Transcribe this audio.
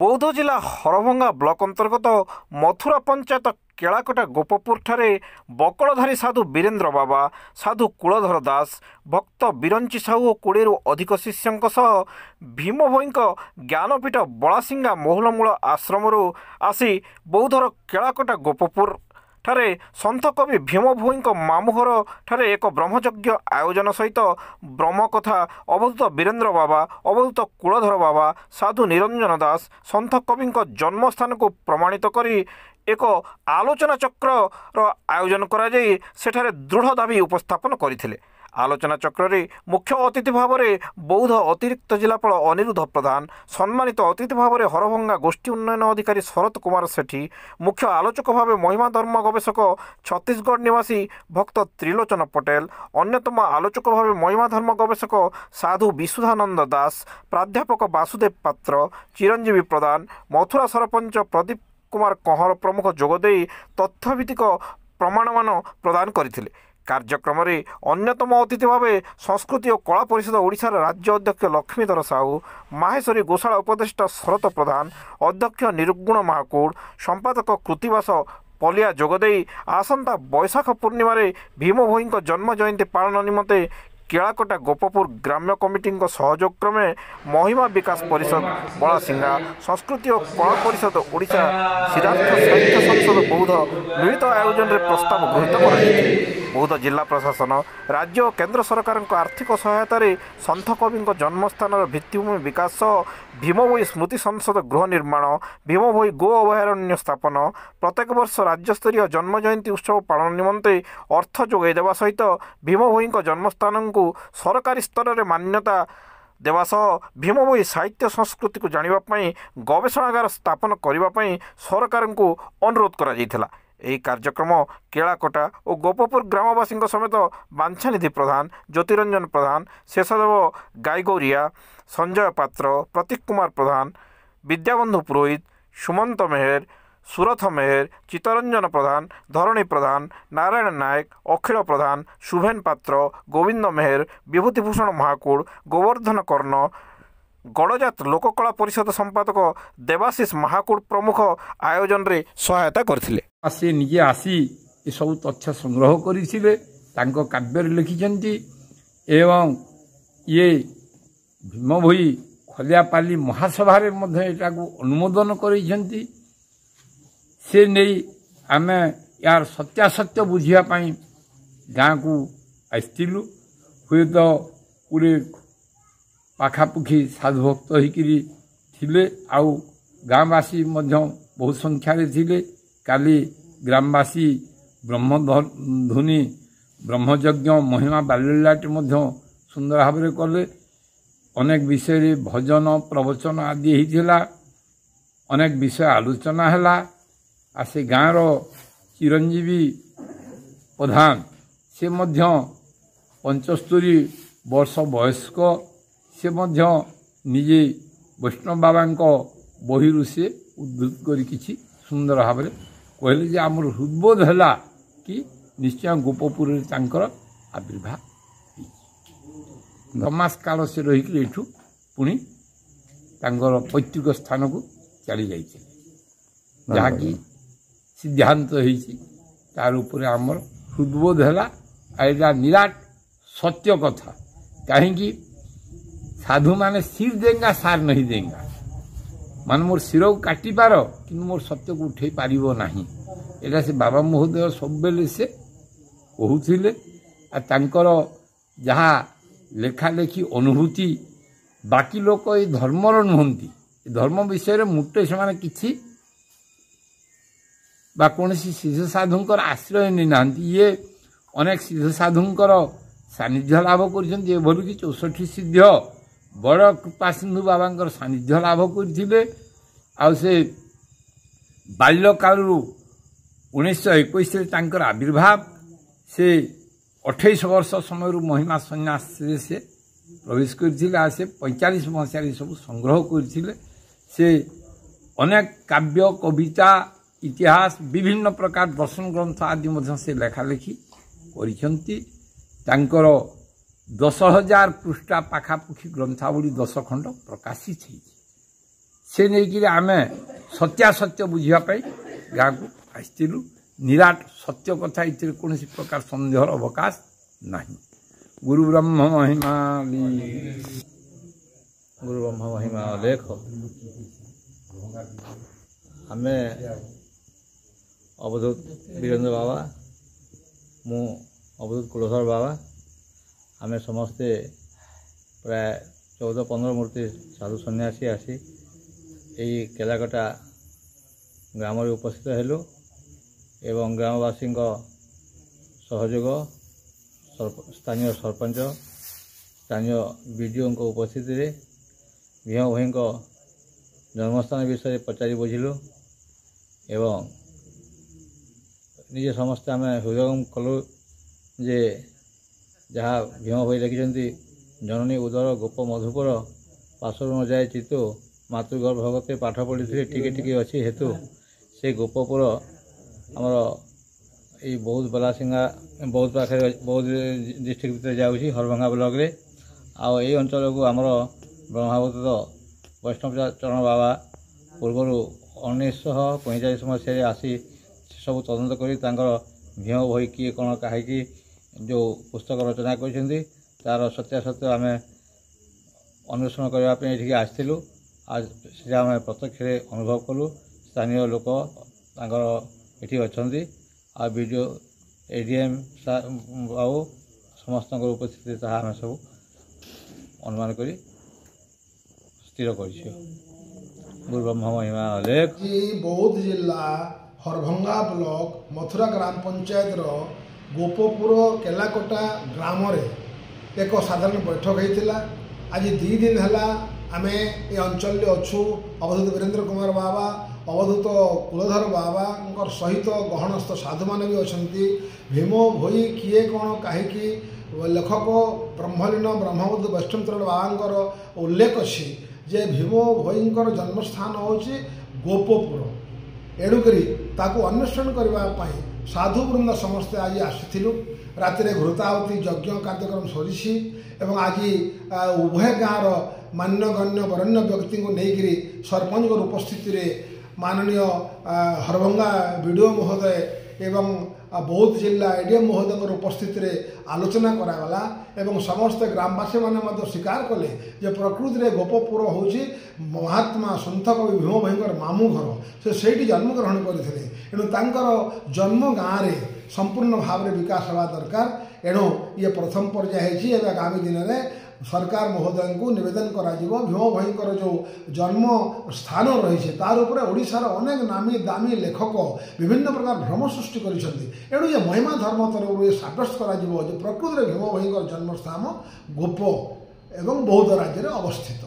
बौद्ध जिला हरभंगा ब्लॉक अंतर्गत मथुरा पंचायत केलाकोटा गोपपुर ठारे बकड़धारी साधु वीरेन्द्र बाबा साधु कुलधर दास भक्त बिरंची साहू 20 रु अधिक शिष्यों सह भीम भोई ज्ञानपीठ बड़ासिंगा महुलमूल आश्रम आसी बौद्धर केलाकोटा गोपपुर ठारे सन्थ कवि भीम भोई मामुहर ठारे एक ब्रह्मयज्ञ आयोजन सहित ब्रह्मकथा अवधूत वीरेन्द्र बाबा अवधूत कुलधर बाबा साधु निरंजन दास सन्थ कवि जन्मस्थान को प्रमाणित करी एक आलोचना चक्र आयोजन कराई सेठारे दृढ़ दाबी उपस्थापन करथिले। आलोचना चक्र रे मुख्य अतिथि भाव में बौद्ध अतिरिक्त जिलापाल अनिरुद्ध प्रधान, सम्मानित अतिथि भाव में हरभंगा गोष्ठी उन्नयन अधिकारी शरत कुमार सेठी, मुख्य आलोचक भाव महिमा धर्म गवेषक छत्तीसगढ़ निवासी भक्त त्रिलोचन पटेल, अन्यतम आलोचक भाव महिमा धर्म गवेषक साधु विशुद्धानंद दास, प्राध्यापक वासुदेव पात्र, चिरंजीवी प्रधान, मथुरा सरपंच प्रदीप कुमार कंहर प्रमुख जोगदे तथ्यभित्तिक प्रमाणमान प्रदान करथिले। कार्यक्रम में अन्यतम अतिथि भाव संस्कृति और कला परिषद ओडिशार राज्य अध्यक्ष लक्ष्मीधर साहू, माहेश्वरी गोशाला उपदेष्टा शरत प्रधान, अध्यक्ष निरुगुण महाकूड़, संपादक कृतिवास पलिया जोगदे आसंता बैशाख पूर्णिमा भीम भोई जन्म जयंती पालन निमंते केलाकोटा गोपपुर ग्राम्य कमिटी सहयोग क्रमे महिमा विकास परिषद बड़ासिंगा, संस्कृति और कला परिषद ओडिशा, सिद्धार्थ साहित्य संसद बौद्ध मिलित आयोजन में प्रस्ताव गृहीत कर बौद्ध जिला प्रशासन राज्य और केन्द्र सरकार आर्थिक सहायता सन्थ कवि जन्मस्थान भित्तिभूमि विकास भीम भोई स्मृति संसद गृह निर्माण, भीम भोई गो अभयारण्य स्थापन, प्रत्येक वर्ष राज्यस्तरीय जन्म जयंती उत्सव पालन निमंते अर्थ जोगाई देवा सहित भीम भोई जन्मस्थान को सरकारी स्तर में मान्यता देवा सह भीम भोई साहित्य संस्कृति को जानापी गवेषणागार स्थापन करने सरकार को अनुरोध करा। यह कार्यक्रम केलाकोटा और गोपपुर ग्रामवासी समेत बांछानिधि प्रधान, ज्योतिरंजन प्रधान, शेषदेव गाईगौरिया, संजय पात्र, प्रतीक कुमार प्रधान, विद्याबंधु पुरोहित, सुमंत मेहर, सुरथ मेहर, चित्तरंजन प्रधान, धरणी प्रधान, नारायण नायक, अखिल प्रधान, शुभेन पात्र, गोविंद मेहर, विभूतिभूषण महाकूड़, गोवर्धन कर्ण, गड़जात लोककला परिषद संपादक देवाशीष महाकूड़ प्रमुख आयोजन रे सहायता करथिले। से निजे आसी ये सब तथ्य संग्रह करथिले, तांको काव्य लिखिछंती एवं ये भीम भोई खलियापाली महासभा रे मध्ये एटा को अनुमोदन करिछंती। से नहीं आमे यार सत्यासत्य बुझिया पाई गाँ को आसलु हुए तो पूरे पाखापुखी साधुभक्त होकरी थिले आउ गाँवासी बहुत संख्यार थिले। काली ग्रामवासी ब्रह्मध्वनि ब्रह्मयज्ञ महिमा बाल्यलाट सुंदर भाव में कले। अनेक विषय भजन प्रवचन आदि होता, अनेक विषय आलोचना है। आ से गाँव चिरंजीवी प्रधान से 75 वर्ष वयस्क से निजे वैष्णव बाबा बही से उद्धृत कर किसी सुंदर भाव में कहले जे आमर हृदबोध है कि निश्चय गोपपुर आविर्भाव नमास काल से रहीकि एठू पुणी पैतृक स्थान को चली जाइए जहाँकि सिद्धांत होती तार उपरे आमर हृदबोध है। निराट सत्य कथा कहीं साधु माने सिर देंगा सार नहीं देंगा, मान मोर सिर को काटी पार कि मोर सत्य को उठे पारिबो नहीं। एटा से बाबा महोदय सब बेले से कहूथिले। तांकर जहाँ लेखा लेखी अनुभूति बाकी लोक ये धर्मर नुहंती, धर्म विषय मुटे से माने किछि बा कौनसी सिद्ध साधुंकर आश्रय नहीं ना। ये अनेक सिद्ध साधुंकर सानिध्य लाभ कर 64 सिद्ध बड़ कृपा सिंधु बाबा सानिध्य लाभ करते। से बाल्य काल 1921 आविर्भाव से 28 वर्ष समय महिमा संन्यास से प्रवेश करथिले। से 45 मसीह सब संग्रह करथिले। से अनेक काव्य कविता इतिहास विभिन्न प्रकार दर्शन ग्रंथ आदि मध्य से लेखालेखी करिसंती। तांकर 10,000 पृष्ठा पाखापुखी ग्रंथावली 10 खंड प्रकाशित है। से नहीं आमे सत्यासत्य बुझापी गाँ को आसलु निराट सत्य कथा ये कौन प्रकार सन्देहर अवकाश नहीं। गुरु ब्रह्म महिमा गुरु ब्रह्म महिमा लेख आमे अवधूत वीरेंद्र बाबा मु अवधूत कुलधर बाबा आमे समस्ते प्राय 14-15 मूर्ति साधु सन्यासी आसी यही केलाकटा ग्राम उपस्थित हेलु एवं ग्रामवासी सहयोग स्थानीय सरपंच स्थानीय बीडीओ उपस्थिति रे भीम भाई जन्मस्थान विषय पचारि बुझिलु एवं निजे समस्ते आम हृदयगम कलु जे जहाँ भीम भाई लिखिं जननी उदर गोप मधुपुर पार्श्व न जाए चितु मातृगर्भ भगते पाठ पढ़ी टिके टिके अच्छी हेतु से गोपपुर आमर ये बौद्ध बलासिंगा बौद्ध पाखे बौद्ध डिस्ट्रिक्ट भितर जाऊँगी हरभंगा ब्लॉक रे आउ ये अंचल को आमर ब्रह्मावत वैष्णव चरण बाबा पूर्वर 1945 मसीह आसी सब तदंत कर भीम बही किए कौन कहीं जो पुस्तक रचना कर तार सत्यासत्य आम अन्वेषण करने आसलु आज से आम प्रत्यक्ष अनुभव कलु स्थानीय लोक ये अच्छा आ वीडियो एडीएम बाबू समस्त उपस्थिति ताहा आम सब अनुमान कर स्थिर कर गुरु ब्रह्म महिमा लेख। बौद्ध जिला हरभंगा ब्लॉक मथुरा ग्राम पंचायत गोपपुर केलाकोटा ग्राम एक साधारण बैठक होता। आज 2 दिन है आम ये अंचल अच्छु अवधूत वीरेंद्र कुमार बाबा अवधूत कुलधर बाबा सहित गहनस्थ साधु मान भी अच्छा भीम भोई किए कौन कहीं लेखक ब्रह्मलीन ब्रह्मबुद्ध वैष्णव चरण बाबा उल्लेख अच्छी जे भीम भोईंकर जन्मस्थान हूँ गोपपुर एणुकरी ताकू अन्वेषण करने साधु वृंद समस्ते आज आसीलु राति घृताहुति यज्ञ कार्यक्रम सरी एवं आज उभय गाँव मान्यगण्य वरण्य व्यक्ति को लेकर सरपंच उपस्थिति माननीय हरभंगा बीडीओ महोदय एवं बौद्ध जिला एडीएम महोदय उपस्थिति आलोचना करागला एवं समस्त ग्रामवासी मैंने स्वीकार कले जे प्रकृति में गोपपुर हूँ महात्मा सन्थ कवि भीम भाई मामू घर से जन्मग्रहण करते एणु जन्म गाँव में संपूर्ण भाव में विकास हवा दरकार एणु ये प्रथम पर्याय है आगामी दिन में सरकार महोदय को निवेदन करा भीम भाई जो जन्म स्थान रही तार उपर ओडिशार अनेक नामी दामी लेखक विभिन्न प्रकार भ्रम सृष्टि करेणु ये महिमा धर्म तरफ ये सब्यस्त करा प्रकृति भीम भाई जन्मस्थान गोप एवं बौद्ध राज्य में अवस्थित।